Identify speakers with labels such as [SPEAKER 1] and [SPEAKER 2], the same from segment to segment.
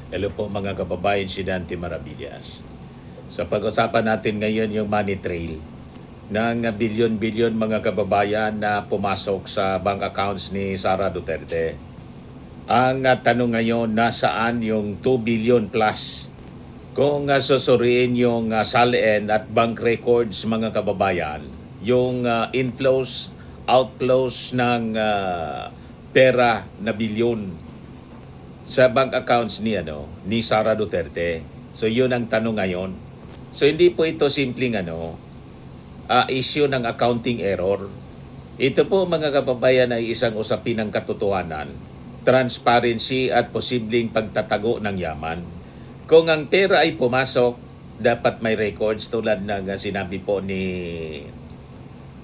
[SPEAKER 1] Hello po mga kababayan, si Dante Maravillas. Sa pag-usapan natin ngayon yung money trail ng bilyon-bilyon mga kababayan na pumasok sa bank accounts ni Sara Duterte. Ang tanong ngayon, nasaan yung 2 billion plus? Kung susuriin yung SALN at bank records mga kababayan, yung inflows, outflows ng pera na bilyon sa bank accounts ni Sara Duterte. So yun ang tanong ngayon. So hindi po ito simpleng issue ng accounting error. Ito po mga kababayan ay isang usapin ng katotohanan, transparency at posibleng pagtatago ng yaman. Kung ang pera ay pumasok, dapat may records tulad ng sinabi po ni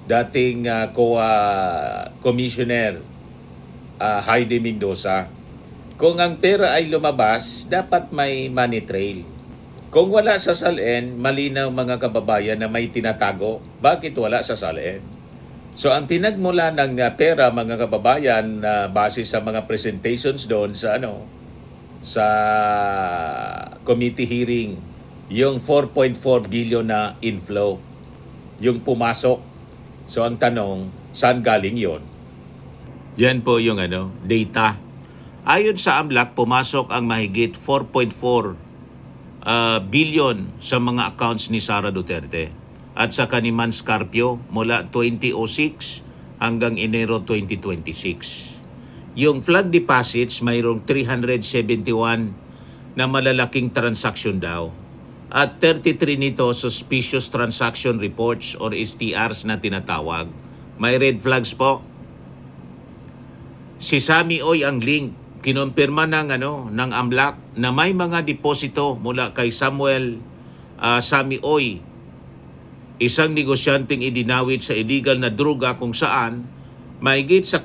[SPEAKER 1] dating COA Commissioner Heidi Mendoza. Kung ang pera ay lumabas, dapat may money trail. Kung wala sa SALN, malinaw mga kababayan na may tinatago. Bakit wala sa SALN? So ang pinagmula ng pera mga kababayan base sa mga presentations doon sa committee hearing, yung 4.4 billion na inflow, yung pumasok. So ang tanong, saan galing yon? Yan po yung data. Ayon sa AMLAC, pumasok ang mahigit 4.4 billion sa mga accounts ni Sara Duterte at sa Kaniman Scarpio mula 2006 hanggang Enero 2026. Yung flood deposits, mayroong 371 na malalaking transaction daw. At 33 nito suspicious transaction reports or STRs na tinatawag. May red flags po. Si Sammy Oy ang link. Kinumpirma ng AMLAC na may mga deposito mula kay Samuel Sammy Oy, isang negosyanteng idinawit sa illegal na droga kung saan mahigit sa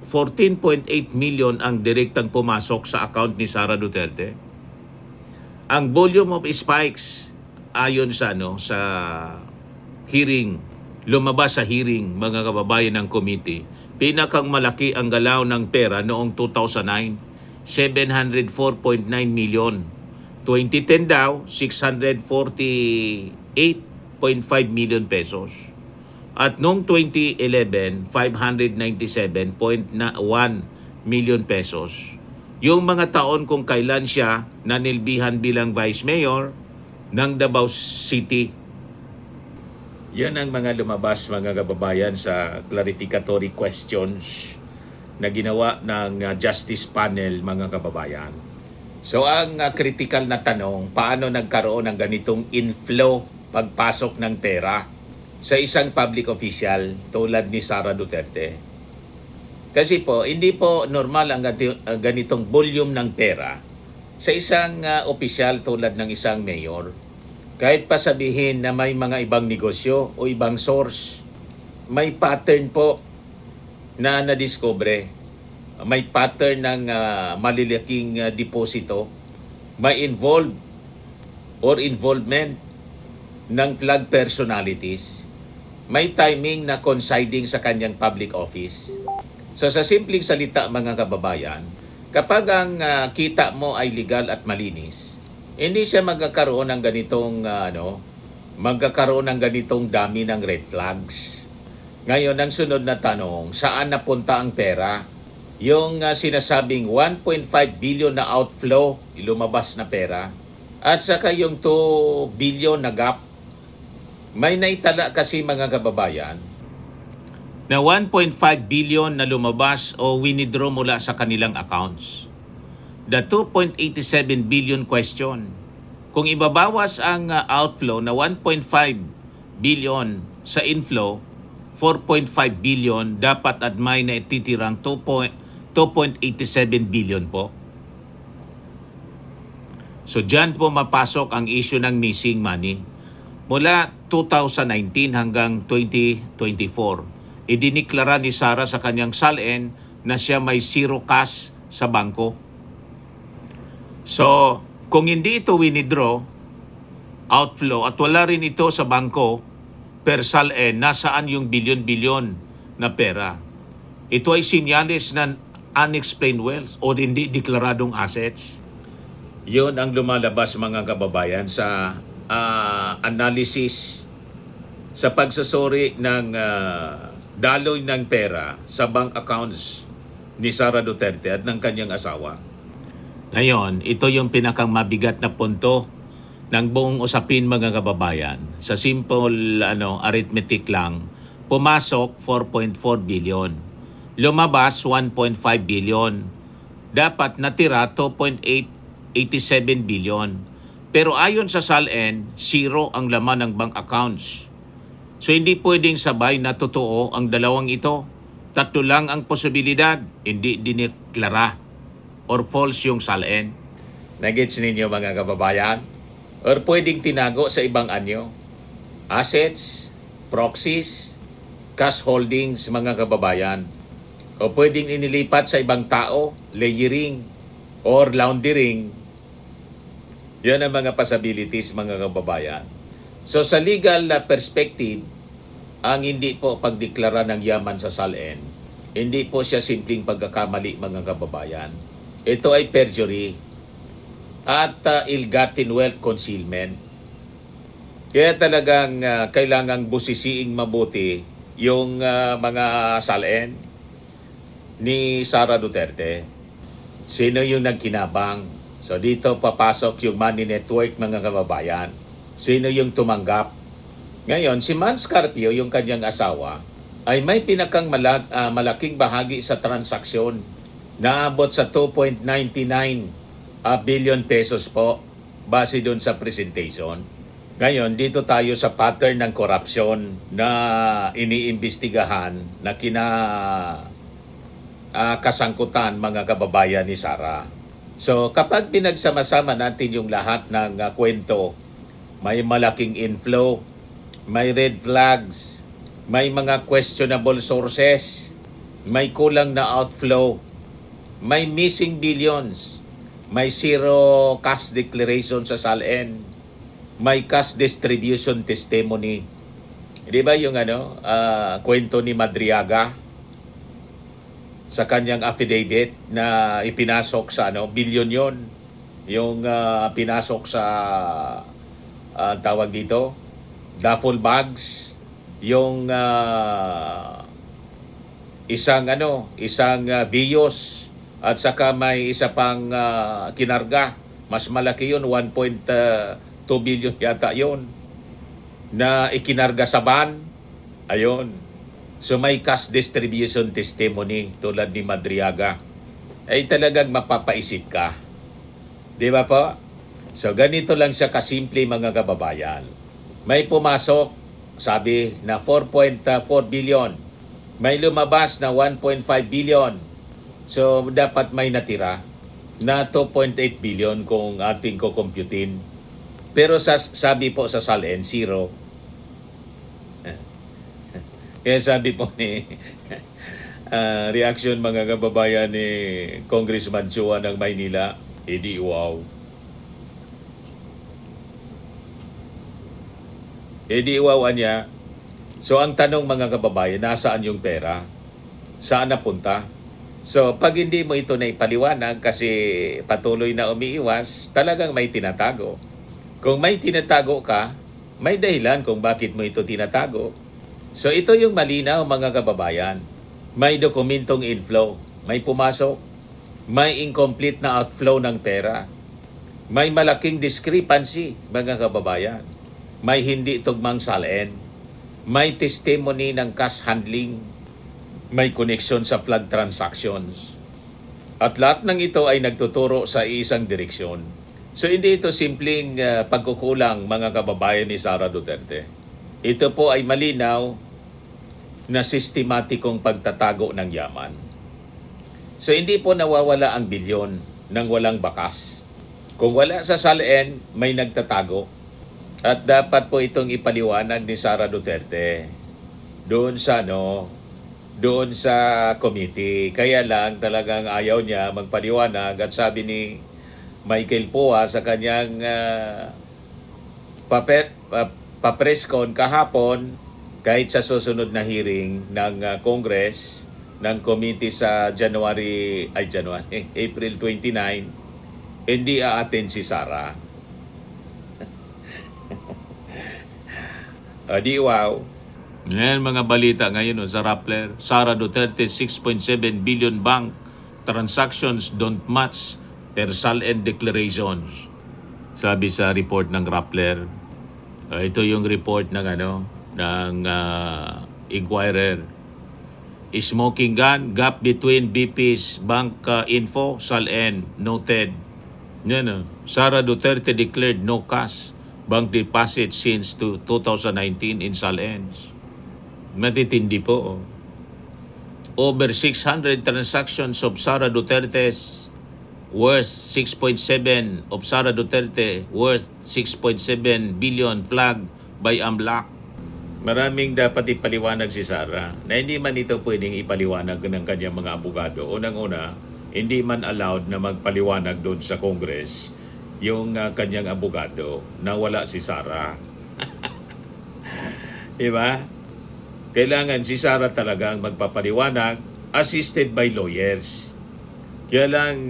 [SPEAKER 1] 14.8 million ang direktang pumasok sa account ni Sara Duterte. Ang volume of spikes ayon sa hearing, lumabas sa hearing mga kababayan ng committee, pinakang malaki ang galaw ng pera noong 2009, 704.9 million. 2010 daw, 648.5 million pesos. At noong 2011, 597.1 million pesos. Yung mga taon kung kailan siya nanilbihan bilang Vice Mayor ng Davao City. Yan ang mga lumabas mga kababayan sa clarificatory questions na ginawa ng Justice Panel mga kababayan. So ang critical na tanong, paano nagkaroon ng ganitong inflow pagpasok ng pera sa isang public official tulad ni Sara Duterte? Kasi po, hindi po normal ang ganitong volume ng pera sa isang opisyal tulad ng isang mayor. Kahit pa sabihin na may mga ibang negosyo o ibang source, may pattern po na nadiskubre. May pattern ng maliliking deposito. May involvement ng flag personalities. May timing na coinciding sa kanyang public office. So sa simpleng salita mga kababayan, kapag ang kita mo ay legal at malinis, hindi siya magkakaroon ng ganitong dami ng red flags. Ngayon, ang sunod na tanong, saan napunta ang pera? Yung sinasabing 1.5 billion na outflow, lumabas na pera, at saka yung 2 billion na gap. May naitala kasi mga kababayan na 1.5 billion na lumabas o winidraw mula sa kanilang accounts. The 2.87 billion question, kung ibabawas ang outflow na 1.5 billion sa inflow, 4.5 billion dapat at may naititirang 2.87 billion po. So dyan po mapasok ang issue ng missing money. Mula 2019 hanggang 2024, idiniklara ni Sara sa kanyang SALN na siya may zero cash sa bangko. So, kung hindi ito winidraw, outflow, at wala rin ito sa bangko, per SALN, nasaan yung bilyon-bilyon na pera? Ito ay sinyalis ng unexplained wealth o hindi deklaradong assets. Yun ang lumalabas mga kababayan sa analysis sa pagsusuri ng daloy ng pera sa bank accounts ni Sara Duterte at ng kanyang asawa. Ngayon, ito yung pinakang mabigat na punto ng buong usapin mga kababayan. Sa simple arithmetic lang, pumasok 4.4 billion. Lumabas 1.5 billion. Dapat natira 2.87 billion. Pero ayon sa SALN, zero ang laman ng bank accounts. So hindi pwedeng sabay na totoo ang dalawang ito. Tatlo lang ang posibilidad, hindi diniklara or false yung SALN. Nagets ninyo mga kababayan? Or pwedeng tinago sa ibang anyo. Assets, proxies, cash holdings mga kababayan. O pwedeng inilipat sa ibang tao, layering, or laundering. Yan ang mga possibilities mga kababayan. So sa legal na perspective, ang hindi po pagdeklara ng yaman sa SALN, hindi po siya simpleng pagkakamali mga kababayan. Ito ay perjury at ill-gotten wealth concealment. Kaya talagang kailangang busisiing mabuti yung mga SALN ni Sara Duterte. Sino yung nagkinabang? So dito papasok yung money network mga kababayan. Sino yung tumanggap? Ngayon, si Man Scarpio, yung kanyang asawa, ay may pinakang malaking bahagi sa transaksyon. Naabot sa 2.99 billion pesos po base doon sa presentation. Ngayon, dito tayo sa pattern ng korupsyon na iniimbestigahan na kasangkutan mga kababayan ni Sara. So kapag pinagsama-sama natin yung lahat ng kwento, may malaking inflow, may red flags, may mga questionable sources, may kulang na outflow, may missing billions, may zero cash declaration sa SALN, may cash distribution testimony. Di ba yung kwento ni Madriaga sa kanyang affidavit na ipinasok sa billion yon, yung pinasok sa tawag dito, duffel bags, yung isang bios at saka may isa pang kinarga, mas malaki yun, 1.2 billion yata yun na ikinarga sa van. Ayun. So may cash distribution testimony tulad ni Madriaga. Ay talagang mapapaisip ka. Di ba po? So ganito lang siya kasimple mga kababayan. May pumasok, sabi na 4.4 billion. May lumabas na 1.5 billion. So dapat may natira na 2.8 billion kung ating kukumputin. Pero sabi po sa SALN, zero. Kaya sabi po ni reaction mga kababayan ni Congressman Chua ng Maynila, edi wow. Edi wow niya. So ang tanong mga kababayan, nasaan yung pera? Saan napunta? So pag hindi mo ito na ipaliwanag kasi patuloy na umiiwas, talagang may tinatago. Kung may tinatago ka, may dahilan kung bakit mo ito tinatago. So ito yung malinaw mga kababayan. May dokumentong inflow, may pumasok, may incomplete na outflow ng pera, may malaking discrepancy mga kababayan, may hindi tugmang SALN, may testimony ng cash handling, may connection sa flood transactions. At lahat ng ito ay nagtuturo sa isang direksyon. So hindi ito simpleng pagkukulang mga kababayan ni Sara Duterte. Ito po ay malinaw na sistematikong pagtatago ng yaman. So hindi po nawawala ang bilyon nang walang bakas. Kung wala sa SALN, may nagtatago. At dapat po itong ipaliwanag ni Sara Duterte doon sa committee. Kaya lang talagang ayaw niya magpaliwanag at sabi ni Michael Poa sa kanyang pa-presscon kahapon, kahit sa susunod na hearing ng Congress, ng committee sa April 29, hindi aattend si Sara. Di wow. Ngayon mga balita ngayon sa Rappler, Sara Duterte 6.7 billion bank transactions don't match her SALN declarations. Sabi sa report ng Rappler. Ito yung report ng Inquirer. Smoking gun gap between BP's bank info SALN noted. Yan, Sara Duterte declared no cash bank deposit since 2019 in SALNs. Matitindi po. Over 600 transactions of Sara Duterte's worth 6.7 of Sara Duterte worth 6.7 billion flag by AMLAC. Maraming dapat ipaliwanag si Sara na hindi man ito pwedeng ipaliwanag ng kanyang mga abogado. Unang-una, hindi man allowed na magpaliwanag doon sa Congress yung kanyang abogado na wala si Sara. Diba? Kailangan si Sara talaga ang magpapaliwanag assisted by lawyers. Kaya lang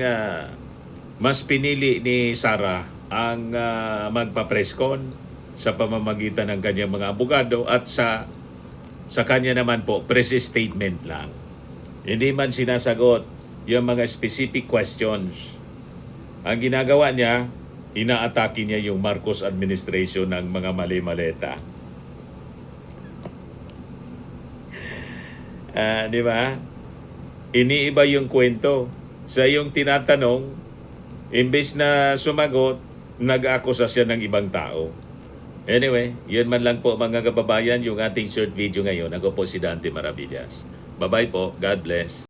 [SPEAKER 1] mas pinili ni Sara ang magpa-presscon sa pamamagitan ng kanyang mga abogado at sa kanya naman po press statement lang. Hindi man sinasagot yung mga specific questions. Ang ginagawa niya, inaatake niya yung Marcos administration ng mga mali-maleta. Di ba? Iniiba yung kwento. Sa yung tinatanong, imbes na sumagot, nag-akusa siya ng ibang tao. Anyway, yun man lang po mga kababayan yung ating short video ngayon. Ako po si Dante Maravillas. Bye-bye po. God bless.